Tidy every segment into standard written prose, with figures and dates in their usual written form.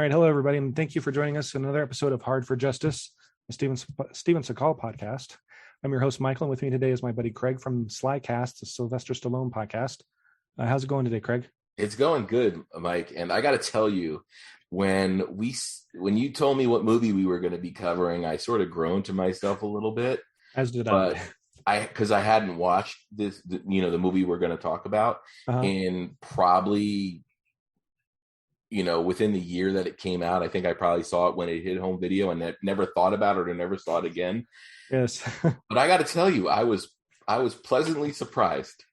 All right. Hello, everybody. And thank you for joining us in another episode of Hard for Justice, a Steven Seagal podcast. I'm your host, Michael, and with me today is my buddy Craig from Slycast, the Sylvester Stallone podcast. How's it going today, Craig? It's going good, Mike. And I got to tell you, when you told me what movie we were going to be covering, I sort of groaned to myself a little bit. As did I. Because I hadn't watched the movie we're going to talk about in probably, within the year that it came out. I think I probably saw it when it hit home video and never thought about it or never saw it again. Yes. But I got to tell you, I was pleasantly surprised.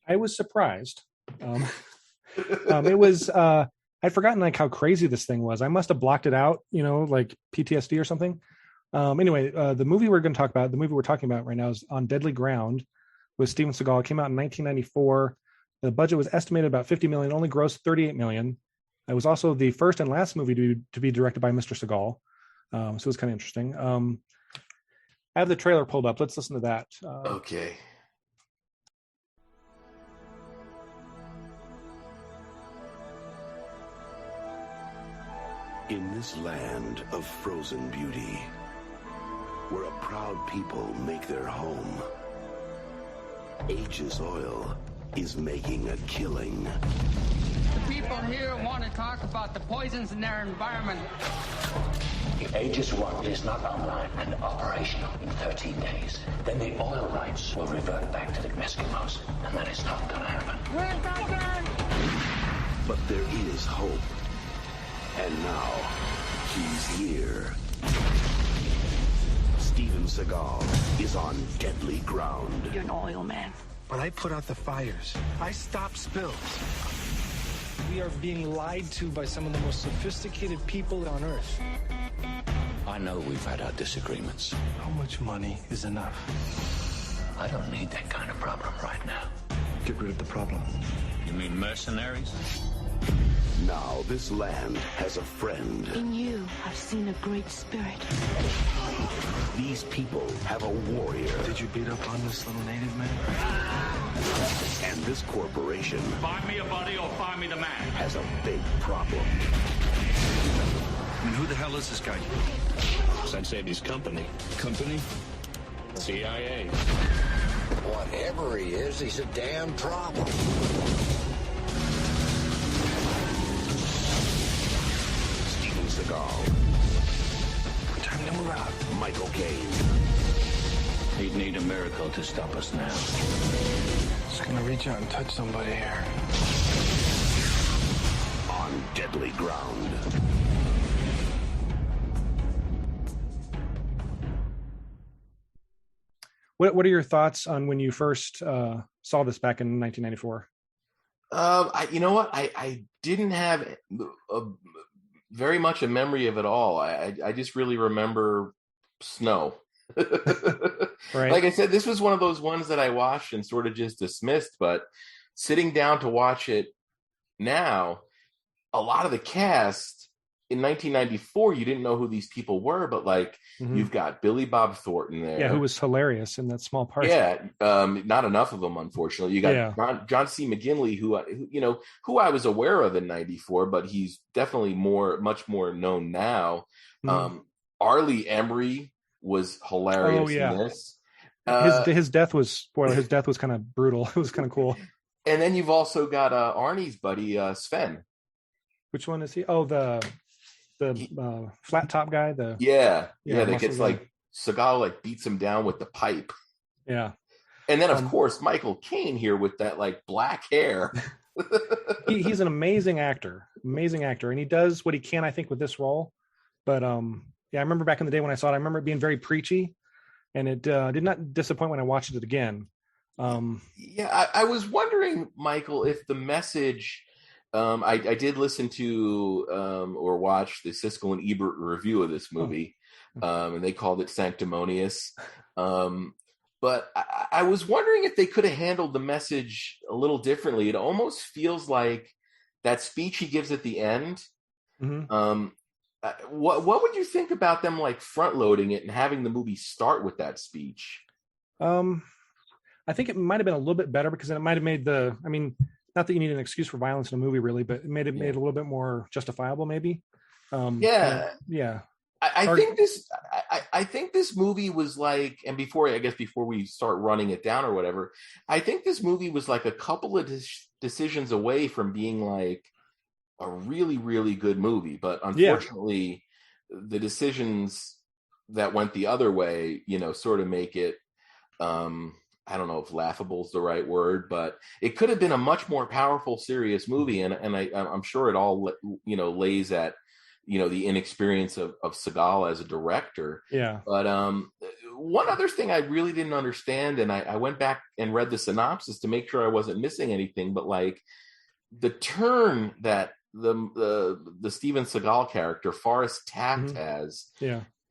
I was surprised. It was, I'd forgotten like how crazy this thing was. I must have blocked it out, like PTSD or something. Anyway, the movie we're talking about right now is On Deadly Ground with Steven Seagal. It came out in 1994. The budget was estimated about $50 million, only grossed $38 million. It was also the first and last movie to be directed by Mr. Seagal. So it was kind of interesting. I have the trailer pulled up. Let's listen to that. Okay. In this land of frozen beauty, where a proud people make their home, Aegis Oil is making a killing. The people here want to talk about the poisons in their environment. If Aegis 1 is not online and operational in 13 days, then the oil rights will revert back to the Eskimos, and that is not going to happen. But there is hope. And now, he's here. Steven Seagal is on deadly ground. You're an oil man. But I put out the fires. I stop spills. We are being lied to by some of the most sophisticated people on Earth. I know we've had our disagreements. How much money is enough? I don't need that kind of problem right now. Get rid of the problem. You mean mercenaries? Now this land has a friend. In you, I've seen a great spirit. These people have a warrior. Did you beat up on this little native man? And this corporation Find me a body or find me the man. has a big problem. I mean, who the hell is this guy? I'd say his company. Company? CIA. Whatever he is, he's a damn problem. Steven Seagal. Time to move out. Michael Caine. He'd need a miracle to stop us now. Just gonna reach out and touch somebody here. On deadly ground. What are your thoughts on when you first saw this back in 1994? I didn't have very much a memory of it all. I just really remember snow. Right. Like I said, this was one of those ones that I watched and sort of just dismissed, but sitting down to watch it now, a lot of the cast in 1994, you didn't know who these people were, but you've got Bob Thornton there. Yeah, who was hilarious in that small part. Yeah, not enough of them, unfortunately. You got John C. McGinley, who I was aware of in '94, but he's definitely much more known now. Arlie Emery was hilarious in this. His death was kind of brutal. It was kind of cool. And then you've also got Arnie's buddy Sven. Which one is he? Oh, the flat top guy. That gets Seagal beats him down with the pipe. Yeah. And then of course Michael Caine here with that black hair. He's an amazing actor, and he does what he can, I think, with this role. But I remember back in the day when I saw it, I remember it being very preachy, and it did not disappoint when I watched it again. I was wondering, Michael, if the message. I did listen to or watch the Siskel and Ebert review of this movie, and they called it sanctimonious. But I was wondering if they could have handled the message a little differently. It almost feels like that speech he gives at the end. Mm-hmm. What would you think about them front loading it and having the movie start with that speech? I think it might have been a little bit better because it might have made not that you need an excuse for violence in a movie, really, but it made it a little bit more justifiable, maybe. Yeah. Yeah. I think this movie was like, and before we start running it down or whatever, I think this movie was like a couple of decisions away from being like a really, really good movie. But unfortunately, the decisions that went the other way, sort of make it, I don't know if laughable is the right word, but it could have been a much more powerful, serious movie. And I'm sure it all, lays at, the inexperience of Seagal as a director. Yeah. But one other thing I really didn't understand, and I went back and read the synopsis to make sure I wasn't missing anything, but like the turn that the Steven Seagal character, Forrest Taft, has,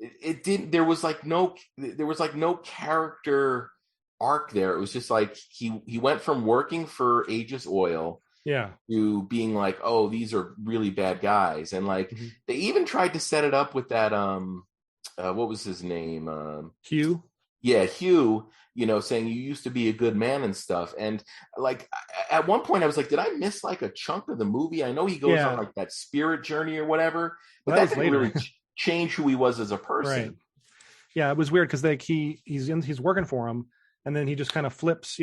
it didn't, there was like no character arc there. It was just like he went from working for Aegis Oil to being like, oh, these are really bad guys. And like they even tried to set it up with that what was his name, Hugh. Hugh, saying you used to be a good man and stuff. And like at one point I was like, did I miss like a chunk of the movie? I know he goes on like that spirit journey or whatever, but that didn't really change who he was as a person. Right. Yeah, it was weird because like he's working for him, and then he just kind of flips.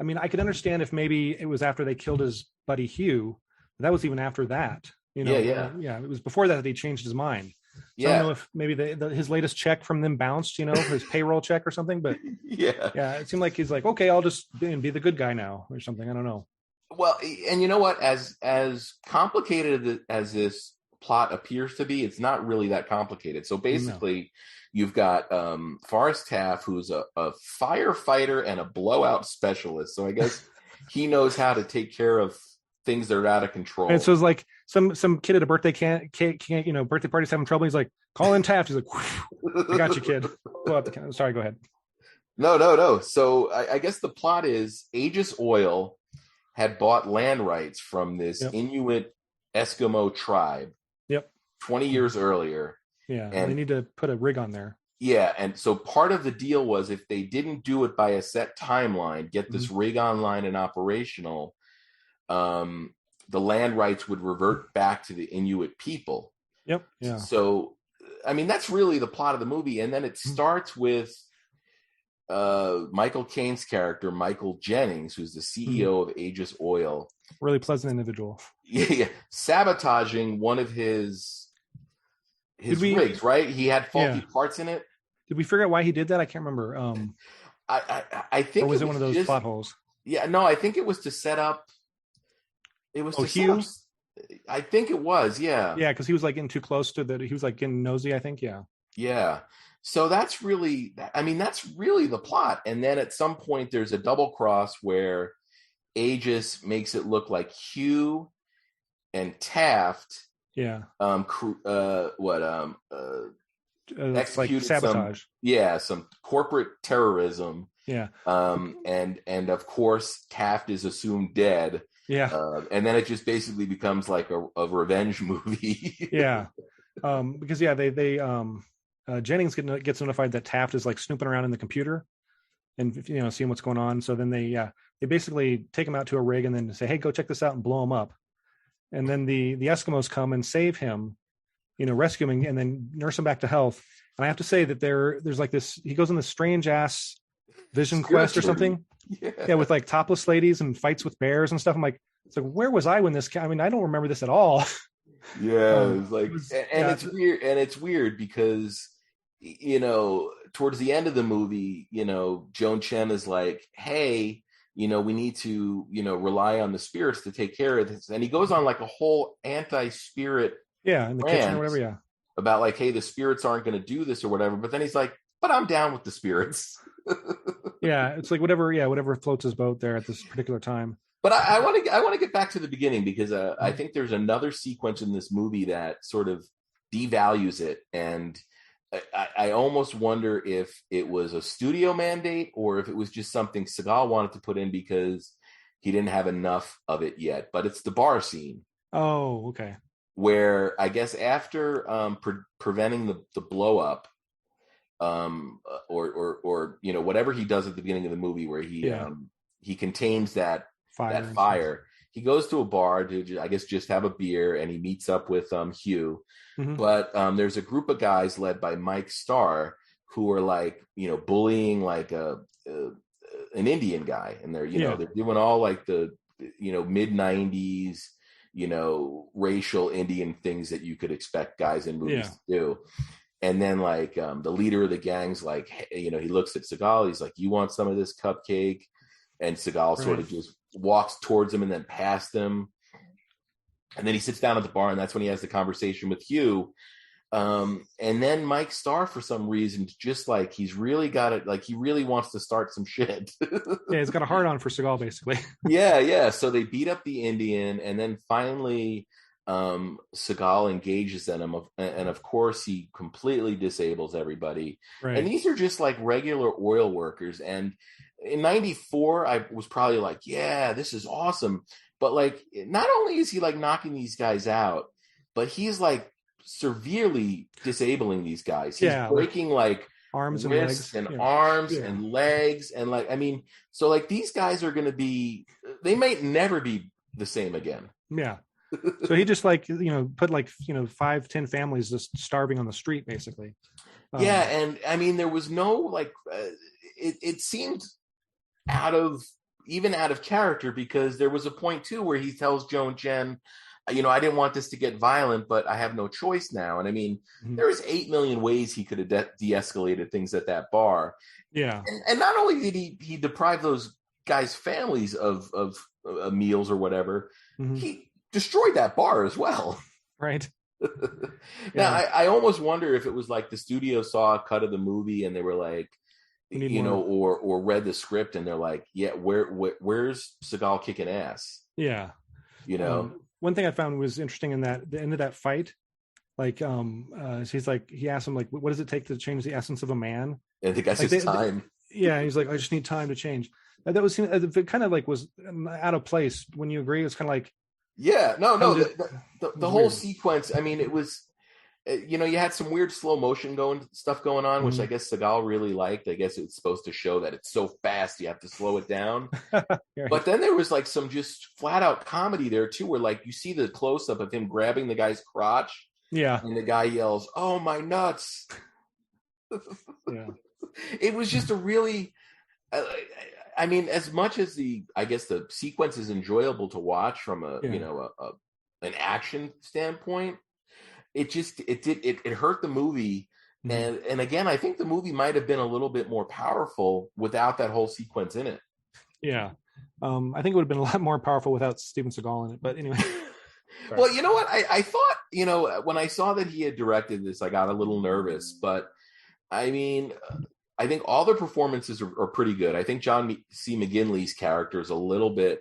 I mean, I could understand if maybe it was after they killed his buddy Hugh. But that was even after that. It was before that he changed his mind. So I don't know if maybe his latest check from them bounced, his payroll check or something. But it seemed like he's like, okay, I'll just be the good guy now or something. I don't know. Well, and you know what? As complicated as this plot appears to be, it's not really that complicated. So basically, you've got Forrest Taft, who's a firefighter and a blowout specialist. So I guess he knows how to take care of things that are out of control. And so it's like some kid at a birthday can't birthday party's having trouble. He's like, call in Taft. He's like, I got you, kid. Sorry, go ahead. No. So I guess the plot is Aegis Oil had bought land rights from this Inuit Eskimo tribe 20 years earlier. Yeah, and they need to put a rig on there. Yeah, and so part of the deal was if they didn't do it by a set timeline, get this rig online and operational, the land rights would revert back to the Inuit people. Yep. Yeah. So, I mean, that's really the plot of the movie. And then it starts with Michael Caine's character, Michael Jennings, who's the CEO of Aegis Oil. Really pleasant individual. Yeah. Sabotaging one of his rigs, right? He had faulty parts in it. Did we figure out why he did that? I can't remember. I think, or was it one of those plot holes? Yeah, no, I think it was to set up. It was to set up. I think it was, yeah. Yeah, because he was like getting too close to he was like getting nosy, I think, yeah. Yeah. So that's really the plot. And then at some point there's a double cross where Aegis makes it look like Hugh and Taft executed like sabotage. Some corporate terrorism. Yeah. And of course Taft is assumed dead. Yeah. And then it just basically becomes like a revenge movie. Yeah. Because they Jennings gets notified that Taft is like snooping around in the computer and seeing what's going on. So then they basically take him out to a rig and then say, hey, go check this out and blow him up. And then the Eskimos come and save him, rescue him and then nurse him back to health. And I have to say that there's like this, he goes on this strange ass vision quest or something. Yeah, with like topless ladies and fights with bears and stuff. I'm like, where was I when this? I mean, I don't remember this at all. Yeah, it's weird because towards the end of the movie, Joan Chen is like, hey, we need to rely on the spirits to take care of this, and he goes on like a whole anti-spirit in the kitchen or whatever, about like, hey, the spirits aren't going to do this or whatever. But then he's like, but I'm down with the spirits. Yeah, it's like whatever floats his boat there at this particular time. But I want to get back to the beginning because I think there's another sequence in this movie that sort of devalues it, and I almost wonder if it was a studio mandate or if it was just something Seagal wanted to put in because he didn't have enough of it yet. But it's the bar scene. Oh, okay. Where I guess after preventing the blow up. Or whatever he does at the beginning of the movie where he contains that fire. He he goes to a bar to, I guess, just have a beer, and he meets up with Hugh. Mhm. But there's a group of guys led by Mike Starr who are like, bullying like an Indian guy, and they're they're doing all like the mid 90s racial Indian things that you could expect guys in movies to do. And then like the leader of the gang's like, he looks at Seagal, he's like, you want some of this cupcake? And Seagal sort of just walks towards him and then past him. And then he sits down at the bar, and that's when he has the conversation with Hugh. And then Mike Starr, for some reason, just like he's really got it, like he really wants to start some shit. Yeah, he's got a hard on for Seagal, basically. Yeah. So they beat up the Indian, and then finally Seagal engages in him, and of course he completely disables everybody. Right. And these are just like regular oil workers. And in 94, I was probably like, yeah, this is awesome. But like, not only is he like knocking these guys out, but he's like severely disabling these guys. He's breaking like arms and wrists legs and arms and legs. And like, I mean, so like these guys are going to be, they might never be the same again. Yeah. So he just like, put like, 5-10 families just starving on the street, basically. Yeah. And I mean, there was no like, it seemed out of character, because there was a point too where he tells Joan Jen, I didn't want this to get violent, but I have no choice now. And I mean, there is 8 million ways he could have de-escalated things at that bar. Yeah. And not only did he deprive those guys' families of meals or whatever, he destroyed that bar as well. Right. Now, I almost wonder if it was like the studio saw a cut of the movie and they were like, or read the script and they're like, yeah, where's Seagal kicking ass? Yeah. One thing I found was interesting in that the end of that fight, like he's like, he asked him like, what does it take to change the essence of a man? And the guy says time. Yeah, he's like, I just need time to change. That was it kind of like was out of place. When you agree, it's kind of like, yeah, no, the whole sequence. I mean, it was, you had some weird slow motion stuff going on, which I guess Seagal really liked. I guess it's supposed to show that it's so fast you have to slow it down. But then there was like some just flat out comedy there too, where like you see the close up of him grabbing the guy's crotch. Yeah, and the guy yells, "Oh my nuts!" Yeah, it was just a really. I mean, as much as I guess the sequence is enjoyable to watch from an action standpoint, it hurt the movie. And again, I think the movie might have been a little bit more powerful without that whole sequence in it. Yeah. I think it would have been a lot more powerful without Steven Seagal in it, but anyway. Well, you know what? I thought, when I saw that he had directed this, I got a little nervous, but I mean, I think all the performances are pretty good. I think John C. McGinley's character is a little bit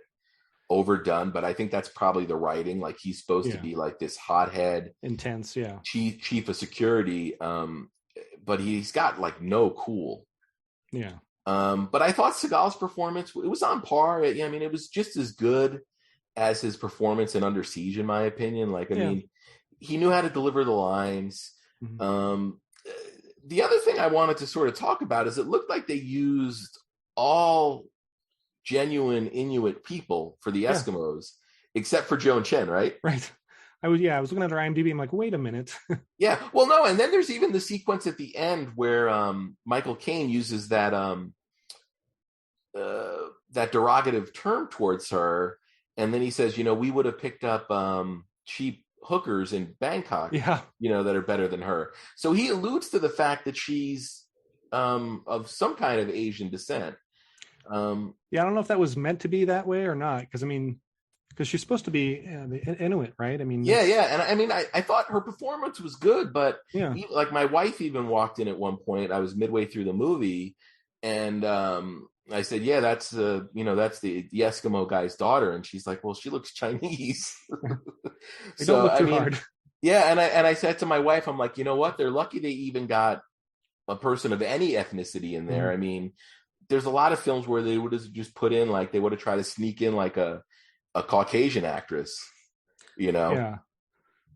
overdone, but I think that's probably the writing. Like he's supposed to be like this hothead, intense, chief of security, but he's got like no cool. Yeah. But I thought Seagal's performance, it was on par. I mean, it was just as good as his performance in Under Siege, in my opinion. Like, I mean, he knew how to deliver the lines. The other thing I wanted to sort of talk about is it looked like they used all genuine Inuit people for the Eskimos, except for Joan Chen, right? Right. I was looking at her IMDb. I'm like, wait a minute. Yeah. Well, no. And then there's even the sequence at the end where Michael Caine uses that derogative term towards her. And then he says, we would have picked up cheap hookers in Bangkok, that are better than her. So he alludes to the fact that she's of some kind of Asian descent. I don't know if that was meant to be that way or not, because she's supposed to be Inuit, right? I mean, and I mean, I thought her performance was good, but like my wife even walked in at one point. I was midway through the movie, and I said, "Yeah, that's the Eskimo guy's daughter," and she's like, "Well, she looks Chinese." Don't look too hard. Yeah, and I said to my wife, I'm like, you know what? They're lucky they even got a person of any ethnicity in there. I mean, there's a lot of films where they would have just put in like they would have tried to sneak in like a Caucasian actress, Yeah.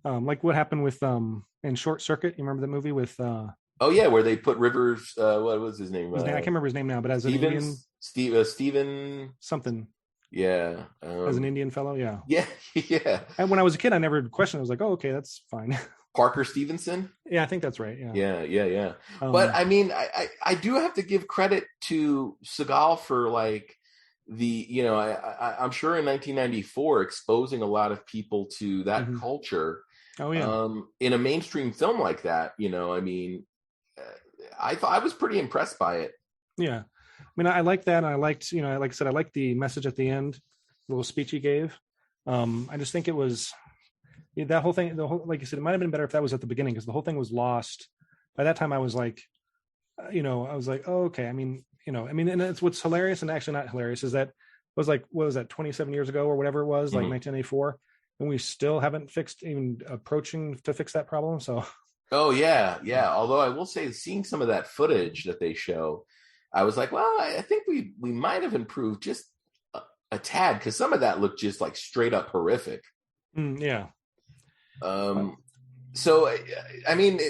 Like what happened with in Short Circuit. You remember the movie with Oh yeah, where they put Rivers. What was his name? I can't remember his name now, but as Steven Steven something. Yeah. As an Indian fellow, yeah. Yeah, yeah. And when I was a kid, I never questioned. I was like, oh, okay, that's fine. Parker Stevenson? Yeah, I think that's right. Yeah. Yeah. But I mean, I do have to give credit to Seagal for like I'm sure in 1994 exposing a lot of people to that culture. Oh yeah. In a mainstream film like that, I mean, I thought I was pretty impressed by it. Yeah. I mean, I liked that, and I liked, like I said, I liked the message at the end, the little speech he gave. I just think it was that whole thing. Like you said, it might have been better if that was at the beginning, because the whole thing was lost. By that time, I was like, I was like, oh, okay. I mean, and it's what's hilarious, and actually not hilarious, is that it was like, what was that, 27 years ago or whatever it was, like 1984, and we still haven't even approaching to fix that problem. So. Oh yeah. Although I will say, seeing some of that footage that they show, I was like, well, I think we might have improved just a tad, because some of that looked just like straight up horrific. Yeah. So, I mean,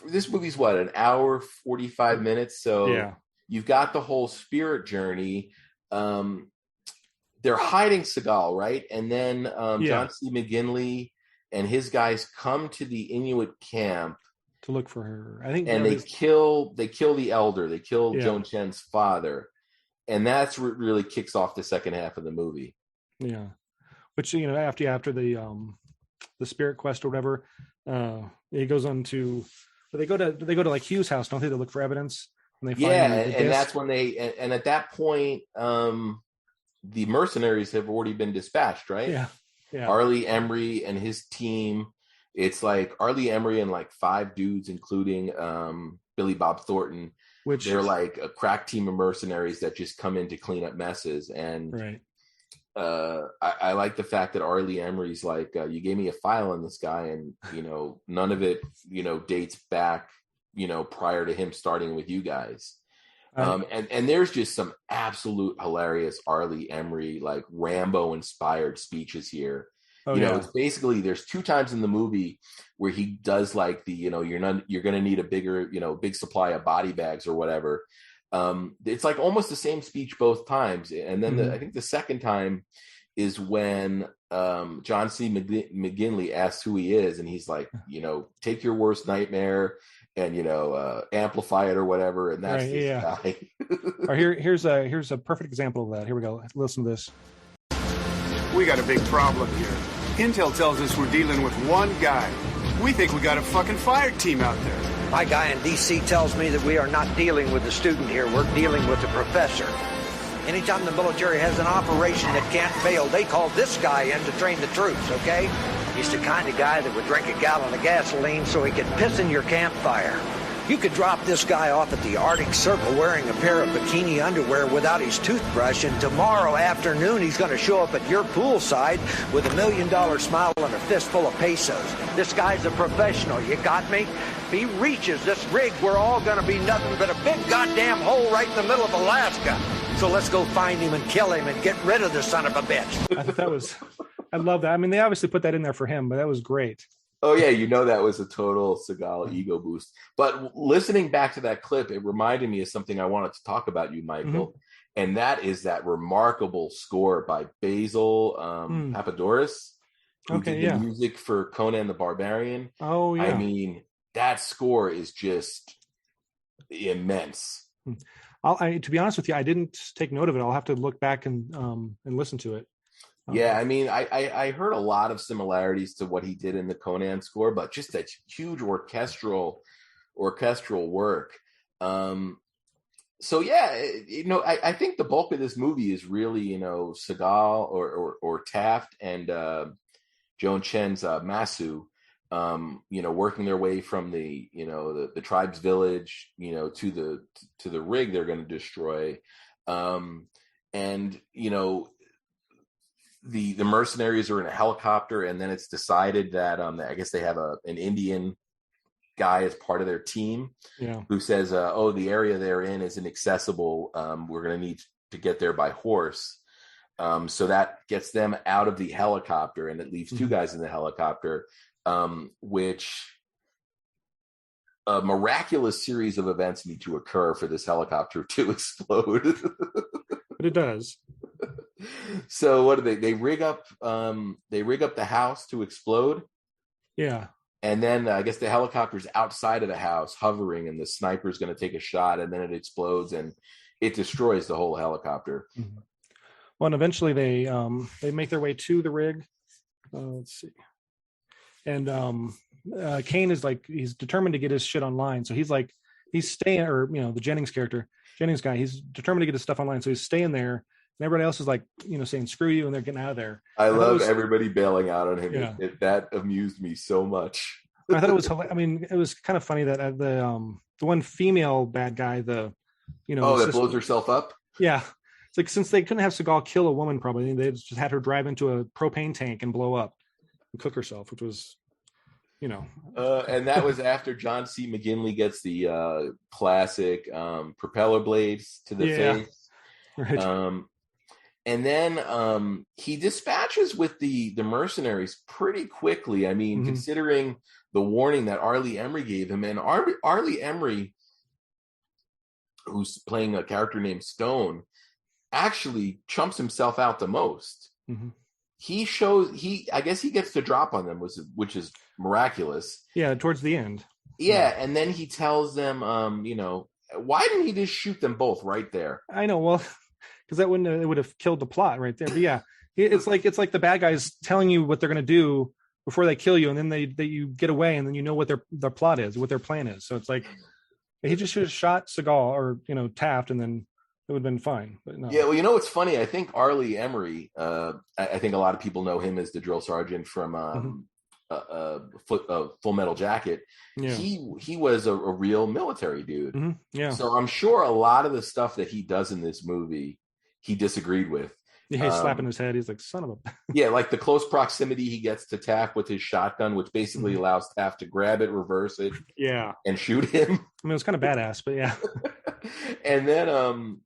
this movie's what, an hour, 45 minutes. So yeah. You've got the whole spirit journey. They're hiding Seagal, right? And then John C. McGinley and his guys come to the Inuit camp to look for her. I think, and they kill the elder. They kill Joan Chen's father, and that's what really kicks off the second half of the movie. Yeah, which after the spirit quest or whatever, he goes on to. They go to like Hugh's house, don't they? To look for evidence, and they find and that's when and at that point, the mercenaries have already been dispatched, right? Yeah. Arlie Emery and his team. It's like Arlie Emery and like 5 dudes, including Billy Bob Thornton. Which they're like a crack team of mercenaries that just come in to clean up messes. And right. I like the fact that Arlie Emery's like, you gave me a file on this guy, and none of it dates back prior to him starting with you guys. And there's just some absolute hilarious Arlie Emery, like Rambo inspired speeches here. It's basically, there's 2 times in the movie where he does like the, you're going to need a bigger, big supply of body bags or whatever. It's like almost the same speech both times. And then I think the second time is when John C. McGinley asks who he is. And he's like, take your worst nightmare and, amplify it or whatever. And that's this guy. Or here's a perfect example of that. Here we go. Listen to this. We got a big problem here. Intel tells us we're dealing with one guy. We think we got a fucking fire team out there. My guy in D.C. tells me that we are not dealing with the student here. We're dealing with the professor. Anytime the military has an operation that can't fail, they call this guy in to train the troops, okay? He's the kind of guy that would drink a gallon of gasoline so he could piss in your campfire. You could drop this guy off at the Arctic Circle wearing a pair of bikini underwear without his toothbrush, and tomorrow afternoon he's going to show up at your poolside with $1 million smile and a fistful of pesos. This guy's a professional, you got me? If he reaches this rig, we're all going to be nothing but a big goddamn hole right in the middle of Alaska. So let's go find him and kill him and get rid of the son of a bitch. I thought I love that. I mean, they obviously put that in there for him, but that was great. Oh, yeah, that was a total Seagal ego boost. But listening back to that clip, it reminded me of something I wanted to talk about you, Michael. And that is that remarkable score by Basil Papadouris, who did the music for Conan the Barbarian. Oh, yeah. I mean, that score is just immense. To be honest with you, I didn't take note of it. I'll have to look back and listen to it. Yeah, I mean, I heard a lot of similarities to what he did in the Conan score, but just that huge orchestral work. So yeah, I think the bulk of this movie is really Seagal or Taft and Joan Chen's Masu, working their way from the the tribe's village to the rig they're going to destroy, and the mercenaries are in a helicopter, and then it's decided that I guess they have an Indian guy as part of their team who says, the area they're in is inaccessible. We're going to need to get there by horse. So that gets them out of the helicopter, and it leaves 2 guys in the helicopter, which a miraculous series of events need to occur for this helicopter to explode. But it does. So what do they rig up? They rig up the house to explode. Yeah. And then I guess the helicopter's outside of the house hovering, and the sniper's going to take a shot, and then it explodes and it destroys the whole helicopter. Mm-hmm. Well, and eventually they make their way to the rig. Let's see. And Kane is like, he's determined to get his shit online. So he's staying, or, the Jennings guy, he's determined to get his stuff online. So he's staying there. And everybody else is like, saying, screw you. And they're getting out of there. I love everybody bailing out on him. Yeah. That amused me so much. I thought it was, it was kind of funny that the one female bad guy, that blows herself up. Yeah. It's like, since they couldn't have Seagal kill a woman, probably they just had her drive into a propane tank and blow up and cook herself, which was, and that was after John C. McGinley gets the classic propeller blades to the face. Right. And then he dispatches with the mercenaries pretty quickly. I mean, considering the warning that Arlie Emery gave him, and Arlie Emery, who's playing a character named Stone, actually chumps himself out the most. Mm-hmm. I guess he gets to drop on them, which is miraculous. Yeah, towards the end. Yeah, and then he tells them, why didn't he just shoot them both right there? I know, well, because it would have killed the plot right there. But yeah, it's like the bad guys telling you what they're going to do before they kill you, and then you get away, and then you know what their plot is, what their plan is. So it's like he just should have shot Seagal or Taft, and then it would have been fine. But no. Yeah, well, it's funny. I think Arlie Emery, I think a lot of people know him as the drill sergeant from Full Metal Jacket. Yeah. He was a real military dude. Mm-hmm. Yeah. So I'm sure a lot of the stuff that he does in this movie, he disagreed with. Yeah, he's slapping his head. He's like, son of a... Yeah, like the close proximity he gets to Taft with his shotgun, which basically allows Taft to grab it, reverse it, and shoot him. I mean, it was kind of badass, but yeah. And then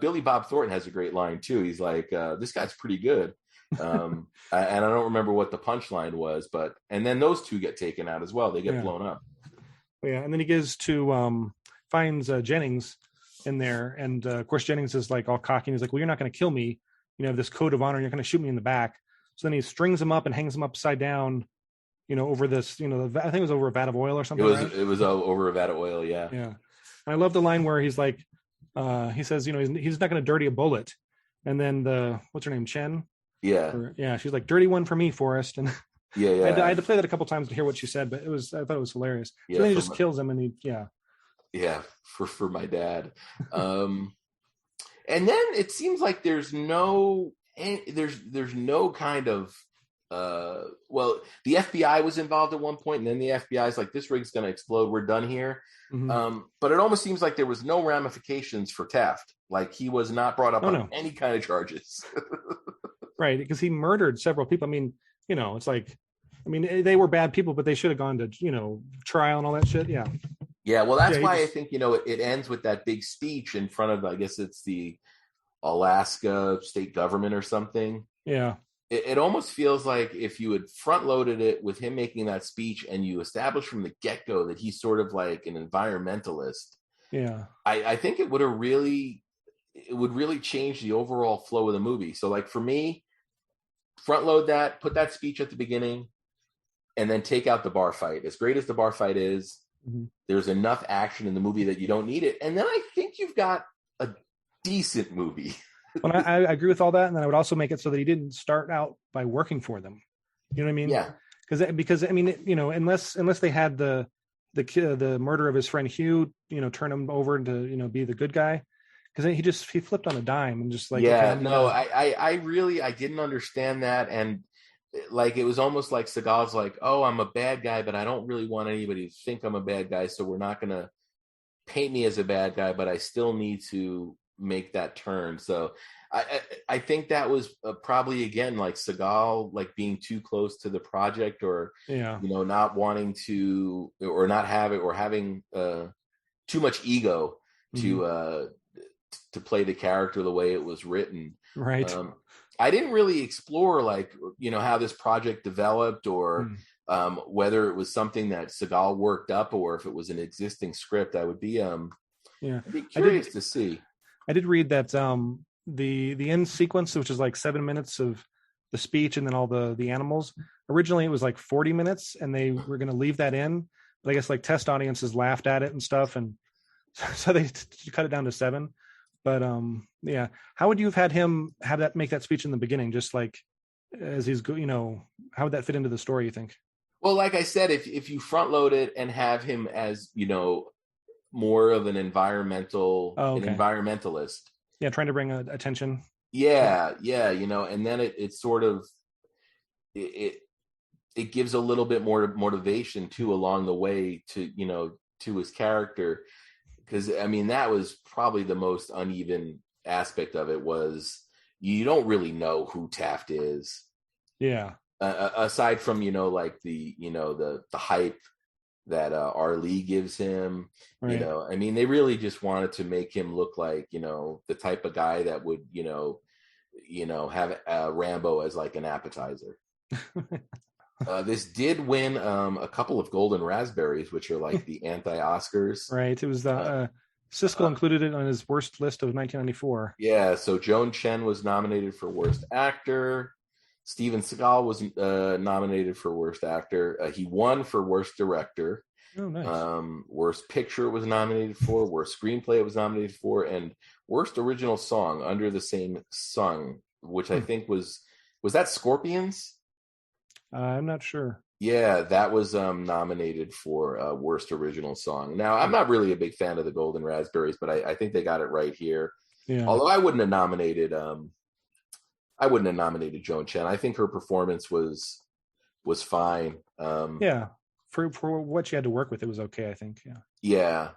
Billy Bob Thornton has a great line too. He's like, this guy's pretty good. And I don't remember what the punchline was, and then those two get taken out as well. They get blown up. Yeah, and then he goes to finds Jennings in there, and of course Jennings is like all cocky, and he's like, well, you're not going to kill me. You have this code of honor, you're going to shoot me in the back. So then he strings him up and hangs him upside down, over this, I think it was over a vat of oil or something. It was over a vat of oil. Yeah. Yeah. And I love the line where he's like, he says, he's not going to dirty a bullet. And then what's her name? Chen. Yeah. She's like, dirty one for me, Forrest. And yeah. I had to play that a couple times to hear what she said, but I thought it was hilarious. So then he just kills him, and Yeah. For my dad. And then it seems like there's no kind of the FBI was involved at one point, and then the FBI is like, this rig's going to explode, we're done here. Mm-hmm. But it almost seems like there was no ramifications for Taft. Like, he was not brought up on any kind of charges. Right, because he murdered several people. I mean, it's like, they were bad people, but they should have gone to trial and all that shit. Yeah, well, that's why I think, it ends with that big speech in front of, I guess it's the Alaska state government or something. Yeah. It almost feels like if you had front-loaded it with him making that speech, and you established from the get-go that he's sort of like an environmentalist. Yeah. I think it would really change the overall flow of the movie. So, like, for me, front-load that, put that speech at the beginning, and then take out the bar fight. As great as the bar fight is, there's enough action in the movie that you don't need it. And then I think you've got a decent movie. Well, I agree with all that. And then I would also make it so that he didn't start out by working for them. You know what I mean? Yeah. Because unless they had the murder of his friend Hugh, turn him over to, be the good guy. Because he flipped on a dime and just like, I didn't understand that. And like, it was almost like Seagal's like, oh, I'm a bad guy, but I don't really want anybody to think I'm a bad guy, so we're not going to paint me as a bad guy, but I still need to make that turn. So I think that was probably, again, like Seagal, like being too close to the project, or not wanting to, or not have it, or having too much ego to play the character the way it was written. Right. I didn't really explore, like, how this project developed, or whether it was something that Seagal worked up, or if it was an existing script. I would be I'd be curious to see. I did read that the end sequence, which is like 7 minutes of the speech and then all the animals. Originally, it was like 40 minutes, and they were going to leave that in. But I guess like test audiences laughed at it and stuff, and so they cut it down to 7. But yeah, how would you have had him have that make that speech in the beginning, just like as he's how would that fit into the story, you think? Well, like I said, if you front load it and have him as more of an environmentalist, yeah, trying to bring attention, yeah, and then it sort of it gives a little bit more motivation too along the way to to his character, because I mean that was probably the most uneven aspect of it, was you don't really know who Taft is. Yeah. Aside from like the the hype that R. Lee gives him, right. I mean they really just wanted to make him look like the type of guy that would have Rambo as like an appetizer. This did win a couple of Golden Raspberries, which are like the anti-Oscars. Right. It was Siskel included it on his worst list of 1994. Yeah. So Joan Chen was nominated for Worst Actor. Steven Seagal was nominated for Worst Actor. He won for Worst Director. Oh, nice. Worst Picture was nominated for. Worst Screenplay was nominated for, and Worst Original Song, Under the Same Sun, which I think was that Scorpions? I'm not sure. Yeah, that was nominated for Worst Original Song. Now, I'm not really a big fan of the Golden Raspberries, but I think they got it right here. Yeah. Although I wouldn't have nominated Joan Chen. I think her performance was fine. Yeah, for what she had to work with, it was okay, I think. Yeah.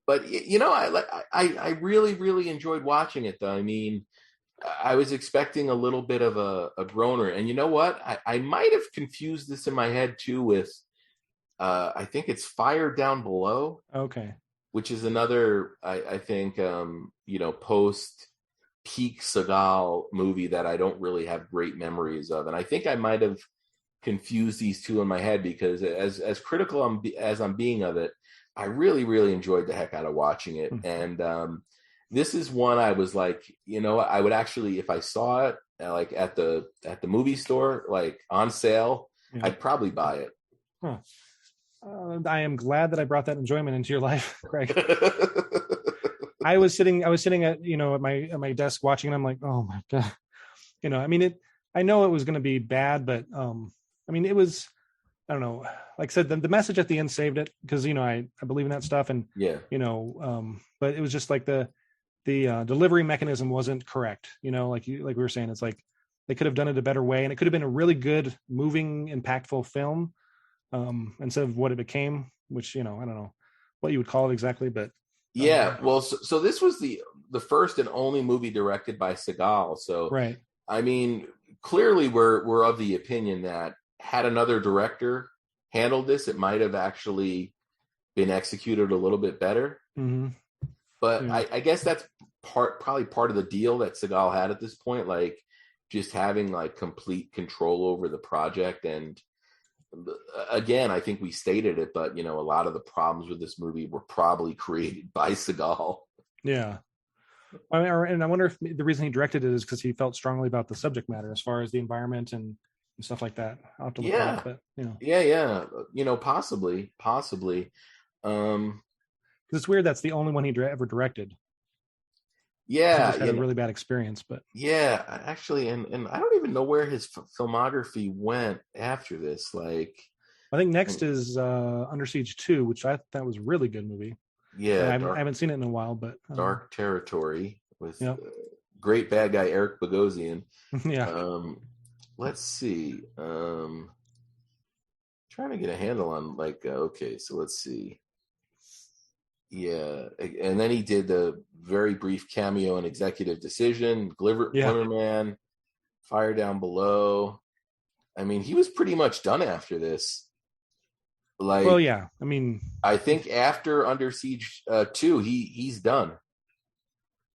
But I really enjoyed watching it, though. I mean, I was expecting a little bit of a groaner, and you know what? I might have confused this in my head too with I think it's Fire Down Below. Okay. Which is another I think post peak Seagal movie that I don't really have great memories of, and I think I might have confused these two in my head, because as critical as I'm being of it, I really enjoyed the heck out of watching it. And this is one I was like, I would actually, if I saw it like at the movie store, like on sale, I'd probably buy it. Huh. I am glad that I brought that enjoyment into your life, Craig. I was sitting at at my desk watching, and I'm like, oh my god, I mean I know it was going to be bad, but I mean it was, I don't know, like I said, the message at the end saved it, because I believe in that stuff, and but it was just like the delivery mechanism wasn't correct, like we were saying, it's like they could have done it a better way, and it could have been a really good, moving, impactful film, instead of what it became, which I don't know what you would call it exactly, but well, so this was the first and only movie directed by Seagal, so right. I mean, clearly we're of the opinion that had another director handled this, it might have actually been executed a little bit better. Mm-hmm. But yeah. I guess that's probably part of the deal that Seagal had at this point, like just having like complete control over the project. And again, I think we stated it, but a lot of the problems with this movie were probably created by Seagal. Yeah. I mean, and I wonder if the reason he directed it is because he felt strongly about the subject matter, as far as the environment and stuff like that. I'll have to look it up, but yeah, possibly. Because it's weird that's the only one he ever directed. Yeah, he had a really bad experience, but yeah, actually, and I don't even know where his filmography went after this. Like, I think next is Under Siege 2, which I thought was a really good movie. Yeah, I haven't seen it in a while, but Dark Territory with great bad guy Eric Bogosian. Yeah. Let's see. Trying to get a handle on okay, so let's see. Yeah, and then he did the very brief cameo in Executive Decision, Glimmerman, Fire Down Below. I mean, he was pretty much done after this. Like, well, yeah. I mean, I think after Under Siege 2, he's done.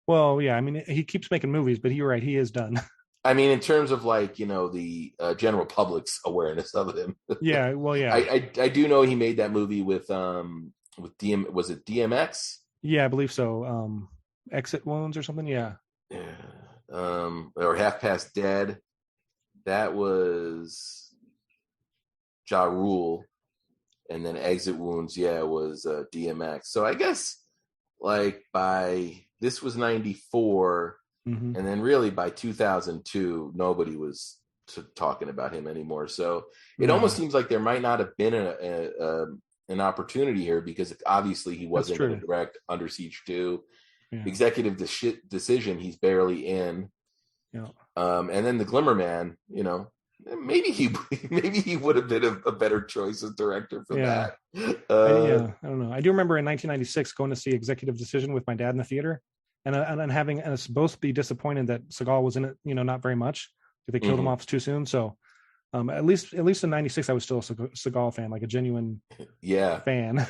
Well, yeah. I mean, he keeps making movies, but you're right, he is done. I mean, in terms of the general public's awareness of him. Yeah. Well, yeah. I do know he made that movie with was it DMX? Yeah, I believe so. Exit Wounds or something. Yeah. Or Half Past Dead. That was Ja Rule. And then Exit Wounds, was DMX. So I guess like this was 94, and then really by 2002, nobody was talking about him anymore. So it almost seems like there might not have been an opportunity here, because obviously he wasn't going to direct Under Siege 2. Yeah. Executive decision, he's barely in. Yeah. And then The Glimmer Man, maybe he would have been a better choice as director for that. I don't know. I do remember in 1996 going to see Executive Decision with my dad in the theater, and having us both be disappointed that Seagal was in it. Not very much. They killed him off too soon. So at least in 96, I was still a Seagal fan, like a genuine fan.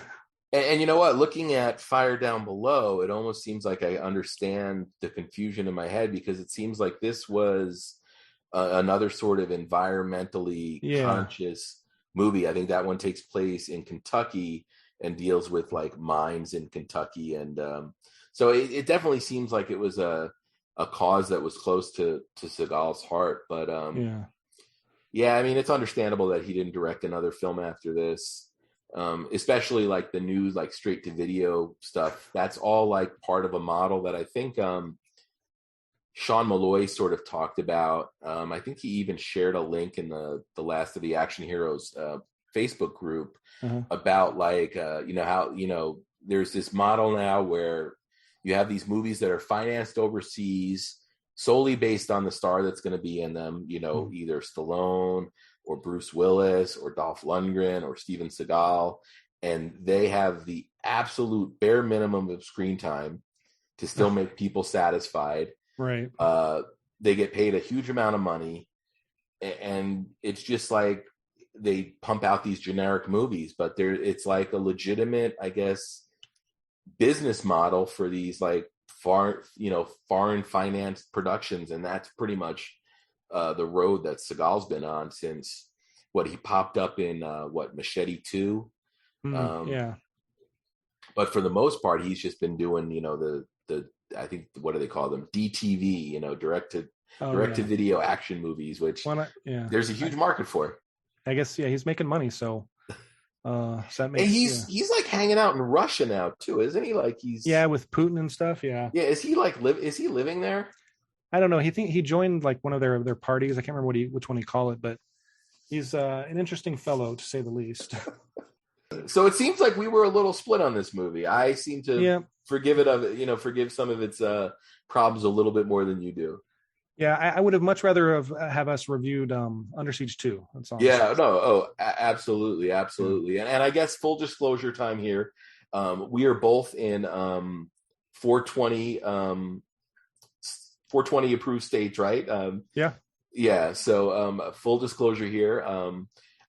And you know what? Looking at Fire Down Below, it almost seems like I understand the confusion in my head, because it seems like this was another sort of environmentally conscious movie. I think that one takes place in Kentucky and deals with like mines in Kentucky. And so it definitely seems like it was a cause that was close to Seagal's heart. But I mean, it's understandable that he didn't direct another film after this. Especially like the new, like straight to video stuff. That's all like part of a model that I think Sean Malloy sort of talked about. I think he even shared a link in the Last of the Action Heroes Facebook group about like how there's this model now where you have these movies that are financed overseas solely based on the star that's going to be in them, either Stallone or Bruce Willis or Dolph Lundgren or Steven Seagal, and they have the absolute bare minimum of screen time to still make people satisfied. Right. They get paid a huge amount of money, and it's just like they pump out these generic movies, but it's like a legitimate, I guess, business model for these like foreign financed productions, and that's pretty much the road that Seagal's been on since he popped up in Machete 2. But for the most part, he's just been doing the I think, what do they call them, DTV, direct to video action movies, which there's a huge market for. I guess he's making money, so that makes, and he's like hanging out in Russia now too, isn't he? Like he's with Putin and stuff. Is he like is he living there? I don't know. He joined like one of their parties. I can't remember which one he called it, but he's an interesting fellow, to say the least. So it seems like we were a little split on this movie. I seem to forgive some of its problems a little bit more than you do. Yeah, I would have much rather have us reviewed Under Siege 2. That's all. Yeah, absolutely. And I guess full disclosure time here. We are both in 420 approved states, right? Yeah. So full disclosure here.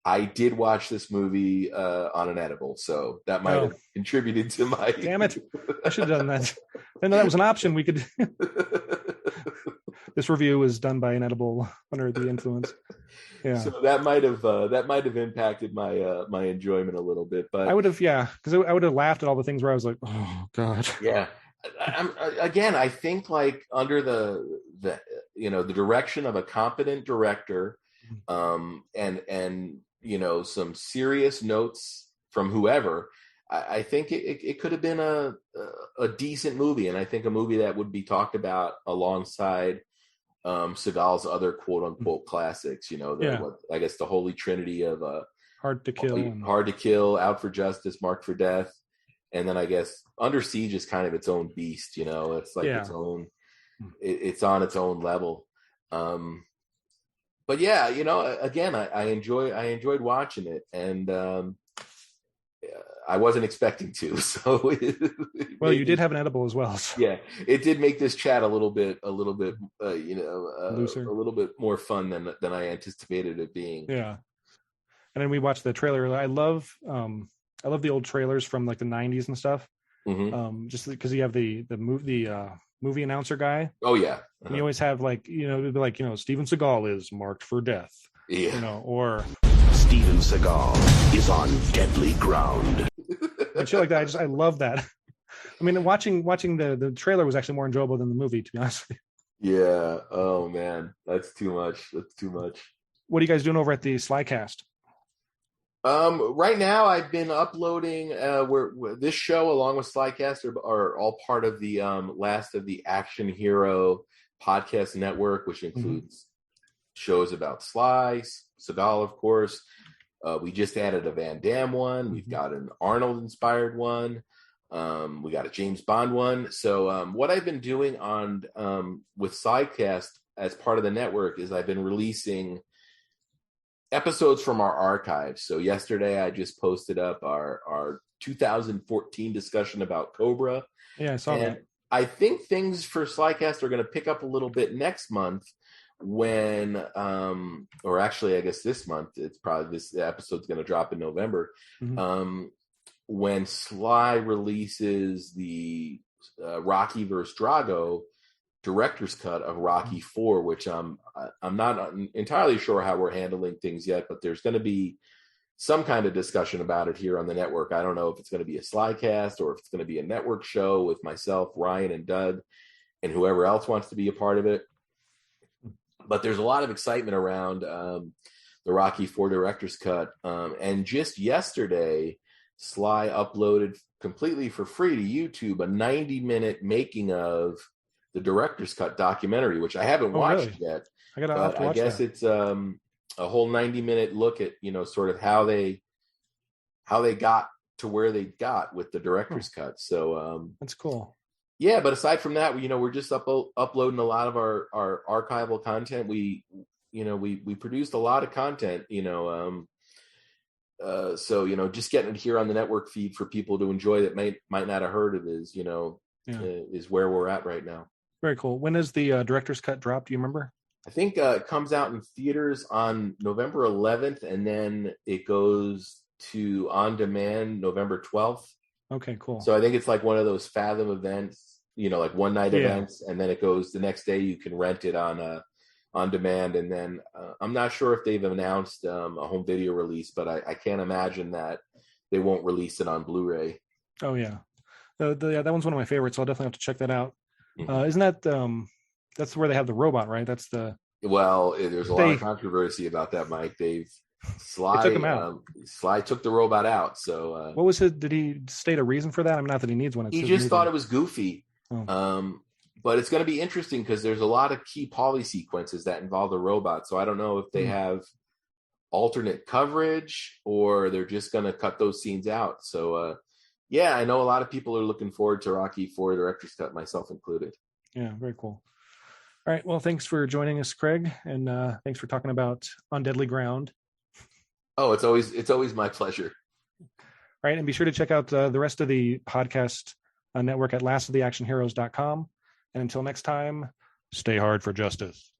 I did watch this movie on an edible, so that might have contributed to my. Damn it! I should have done that. I know that was an option. We could. This review was done by an edible under the influence. Yeah. So that might have impacted my my enjoyment a little bit, but I would have, because I would have laughed at all the things where I was like, oh God. Yeah. I think like under the direction of a competent director, and some serious notes from whoever, I think it could have been a decent movie, and I think a movie that would be talked about alongside Seagal's other quote unquote classics. I guess the holy trinity of Hard to Kill, Out for Justice, Marked for Death. And then I guess Under Siege is kind of its own beast, it's like its own, it's on its own level. But again, I enjoyed watching it, and I wasn't expecting to. So, you did have an edible as well. So. Yeah, it did make this chat a little bit, looser, a little bit more fun than I anticipated it being. Yeah, and then we watched the trailer. I love the old trailers from like the 90s and stuff. Mm-hmm. Just because you have the movie announcer guy. Oh yeah. And you always have like, it'd be like, Steven Seagal is marked for death. Yeah. Or Steven Seagal is on deadly ground. And shit like that. I love that. I mean, watching the trailer was actually more enjoyable than the movie, to be honest with you. Yeah. Oh man, that's too much. What are you guys doing over at the Slycast? Right now I've been uploading where this show along with Slycast are all part of the last of the Action Hero podcast network, which includes shows about Sly, Seagal, of course. We just added a Van Damme one. We've got an Arnold inspired one. We got a James Bond one. So what I've been doing on with Slycast as part of the network is I've been releasing episodes from our archives. So yesterday I just posted up our 2014 discussion about Cobra. Yeah, I saw that. I think things for Slycast are going to pick up a little bit next month when, or actually I guess this month, it's probably the episode's going to drop in November. When Sly releases the Rocky vs. Drago director's cut of Rocky 4, which I'm not entirely sure how we're handling things yet, but there's going to be some kind of discussion about it here on the network. I don't know if it's going to be a Slycast or if it's going to be a network show with myself, Ryan, and Doug, and whoever else wants to be a part of it. But there's a lot of excitement around the Rocky 4 director's cut. And just yesterday, Sly uploaded completely for free to YouTube a 90-minute making of the director's cut documentary, which I haven't watched yet. I guess it's a whole 90-minute look at, sort of how they got to where they got with the director's cut. So that's cool. Yeah, but aside from that, we're just uploading a lot of our archival content. We produced a lot of content, so just getting it here on the network feed for people to enjoy that might not have heard of is where we're at right now. Very cool. When is the director's cut drop? Do you remember? I think it comes out in theaters on November 11th, and then it goes to on demand November 12th. Okay, cool. So I think it's like one of those Fathom events, like one night events, and then it goes the next day. You can rent it on demand, and then I'm not sure if they've announced a home video release, but I can't imagine that they won't release it on Blu-ray. Oh yeah, that one's one of my favorites. So I'll definitely have to check that out. Isn't that that's where they have the robot, right? That's the there's a lot of controversy about that, Mike. Sly took him out. Sly took the robot out. So what was it? Did he state a reason for that? I mean, not that he needs one. He just thought it was goofy. But it's going to be interesting because there's a lot of key poly sequences that involve the robot. So I don't know if they have alternate coverage or they're just going to cut those scenes out. So I know a lot of people are looking forward to Rocky 4 director's cut, myself included. Yeah, very cool. All right. Well, thanks for joining us, Craig. And thanks for talking about On Deadly Ground. Oh, it's always my pleasure. All right. And be sure to check out the rest of the podcast network at lastoftheactionheroes.com. And until next time, stay hard for justice.